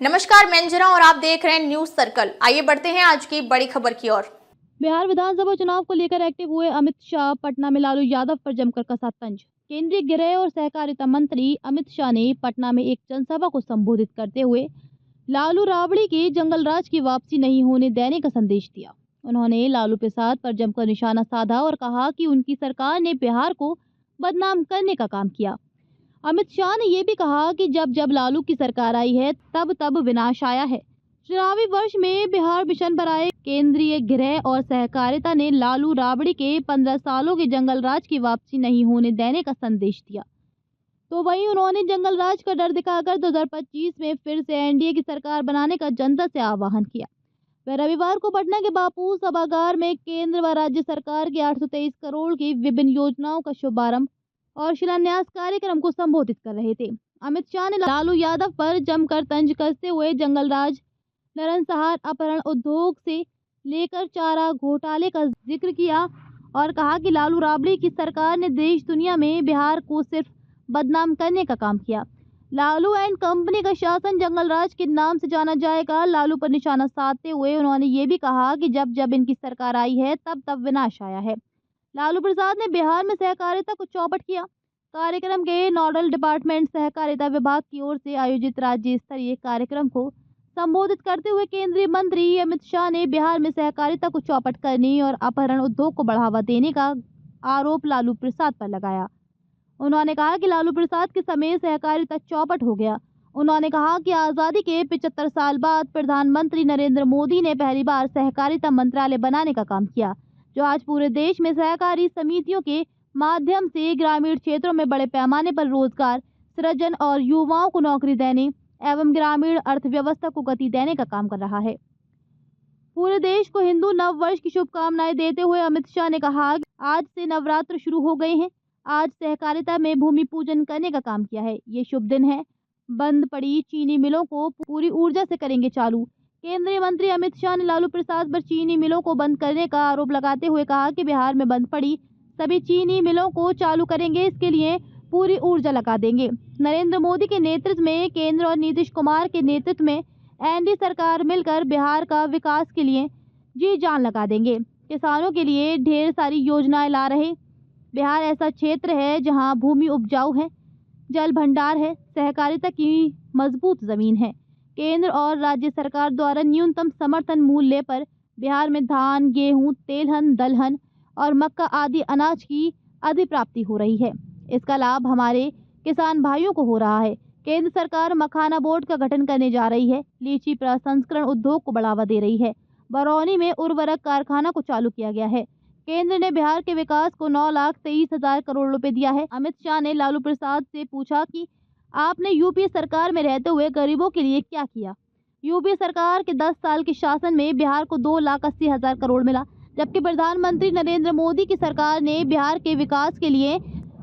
नमस्कार, मैं अंजना और आप देख रहे हैं न्यूज सर्कल। आइए बढ़ते हैं आज की बड़ी खबर की ओर। बिहार विधानसभा चुनाव को लेकर एक्टिव हुए अमित शाह। पटना में लालू यादव पर जमकर कसा तंज। केंद्रीय गृह और सहकारिता मंत्री अमित शाह ने पटना में एक जनसभा को संबोधित करते हुए लालू राबड़ी के जंगल राज की वापसी नहीं होने देने का संदेश दिया। उन्होंने लालू प्रसाद पर जमकर निशाना साधा और कहा कि उनकी सरकार ने बिहार को बदनाम करने का काम किया। अमित शाह ने ये भी कहा कि जब जब लालू की सरकार आई है तब तब विनाश आया है। चुनावी वर्ष में बिहार मिशन पर आए केंद्रीय गृह और सहकारिता ने लालू राबड़ी के 15 सालों के जंगल राज की वापसी नहीं होने देने का संदेश दिया। तो वहीं उन्होंने जंगल राज का डर दिखाकर 2025 में फिर से एनडीए की सरकार बनाने का जनता से आह्वान किया। वह रविवार को पटना के बापू सभागार में केंद्र व राज्य सरकार की 823 करोड़ की विभिन्न योजनाओं का शुभारंभ और शिलान्यास कार्यक्रम को संबोधित कर रहे थे। अमित शाह ने लालू यादव पर जमकर तंज कसते हुए जंगल राज, नरसंहार, अपहरण, उद्योग से लेकर चारा घोटाले का जिक्र किया और कहा कि लालू राबड़ी की सरकार ने देश दुनिया में बिहार को सिर्फ बदनाम करने का काम किया। लालू एंड कंपनी का शासन जंगल राज के नाम से जाना जाएगा। लालू पर निशाना साधते हुए उन्होंने ये भी कहा कि जब जब इनकी सरकार आई है तब तब विनाश आया है। लालू प्रसाद ने बिहार में सहकारिता को चौपट किया। कार्यक्रम के नोडल डिपार्टमेंट सहकारिता विभाग की ओर से आयोजित राज्य स्तरीय कार्यक्रम को संबोधित करते हुए केंद्रीय मंत्री अमित शाह ने बिहार में सहकारिता को चौपट करने और अपहरण उद्योग को बढ़ावा देने का आरोप लालू प्रसाद पर लगाया। उन्होंने कहा कि लालू प्रसाद के समय सहकारिता चौपट हो गया। उन्होंने कहा कि आज़ादी के 75 साल बाद प्रधानमंत्री नरेंद्र मोदी ने पहली बार सहकारिता मंत्रालय बनाने का काम किया, जो आज पूरे देश में सहकारी समितियों के माध्यम से ग्रामीण क्षेत्रों में बड़े पैमाने पर रोजगार सृजन और युवाओं को नौकरी देने एवं ग्रामीण अर्थव्यवस्था को गति देने का काम कर रहा है। पूरे देश को हिंदू नव वर्ष की शुभकामनाएं देते हुए अमित शाह ने कहा कि आज से नवरात्र शुरू हो गए हैं। आज सहकारिता में भूमि पूजन करने का काम किया है। ये शुभ दिन है। बंद पड़ी चीनी मिलों को पूरी ऊर्जा से करेंगे चालू। केंद्रीय मंत्री अमित शाह ने लालू प्रसाद पर चीनी मिलों को बंद करने का आरोप लगाते हुए कहा कि बिहार में बंद पड़ी सभी चीनी मिलों को चालू करेंगे, इसके लिए पूरी ऊर्जा लगा देंगे। नरेंद्र मोदी के नेतृत्व में केंद्र और नीतीश कुमार के नेतृत्व में एनडीए सरकार मिलकर बिहार का विकास के लिए जी जान लगा देंगे। किसानों के लिए ढेर सारी योजनाएं ला रहे। बिहार ऐसा क्षेत्र है जहां भूमि उपजाऊ है, जल भंडार है, सहकारिता की मजबूत जमीन है। केंद्र और राज्य सरकार द्वारा न्यूनतम समर्थन मूल्य पर बिहार में धान, गेहूं, तेलहन, दलहन और मक्का आदि अनाज की अधिप्राप्ति हो रही है। इसका लाभ हमारे किसान भाइयों को हो रहा है। केंद्र सरकार मखाना बोर्ड का गठन करने जा रही है। लीची प्रसंस्करण उद्योग को बढ़ावा दे रही है। बरौनी में उर्वरक कारखाना को चालू किया गया है। केंद्र ने बिहार के विकास को 9,23,000 करोड़ रुपए दिया है। अमित शाह ने लालू प्रसाद से पूछा कि आपने यूपीए सरकार में रहते हुए गरीबों के लिए क्या किया। यूपीए सरकार के 10 साल के शासन में बिहार को 2,80,000 करोड़ मिला, जबकि प्रधानमंत्री नरेंद्र मोदी की सरकार ने बिहार के विकास के लिए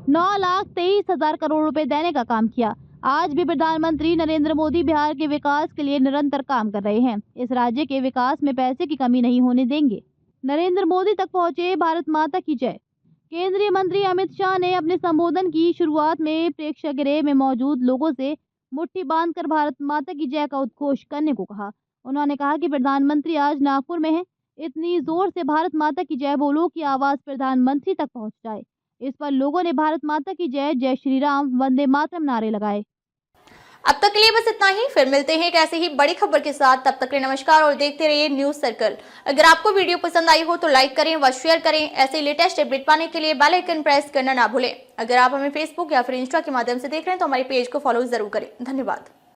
9,23,000 करोड़ रुपए देने का काम किया। आज भी प्रधानमंत्री नरेंद्र मोदी बिहार के विकास के लिए निरंतर काम कर रहे हैं। इस राज्य के विकास में पैसे की कमी नहीं होने देंगे। नरेंद्र मोदी तक पहुंचे, भारत माता की जय। केंद्रीय मंत्री अमित शाह ने अपने संबोधन की शुरुआत में प्रेक्षागृह में मौजूद लोगों से मुट्ठी बांधकर भारत माता की जय का उद्घोष करने को कहा। उन्होंने कहा कि प्रधानमंत्री आज नागपुर में हैं, इतनी जोर से भारत माता की जय बोलो कि आवाज प्रधानमंत्री तक पहुंच जाए। इस पर लोगों ने भारत माता की जय, जय श्री राम, वंदे मातरम नारे लगाए। अब तक के लिए बस इतना ही। फिर मिलते हैं एक ऐसे ही बड़ी खबर के साथ। तब तक के लिए नमस्कार और देखते रहिए न्यूज सर्कल। अगर आपको वीडियो पसंद आई हो तो लाइक करें व शेयर करें। ऐसे लेटेस्ट अपडेट पाने के लिए बेल आइकन प्रेस करना ना भूलें। अगर आप हमें फेसबुक या फिर इंस्टा के माध्यम से देख रहे हैं तो हमारे पेज को फॉलो जरूर करें। धन्यवाद।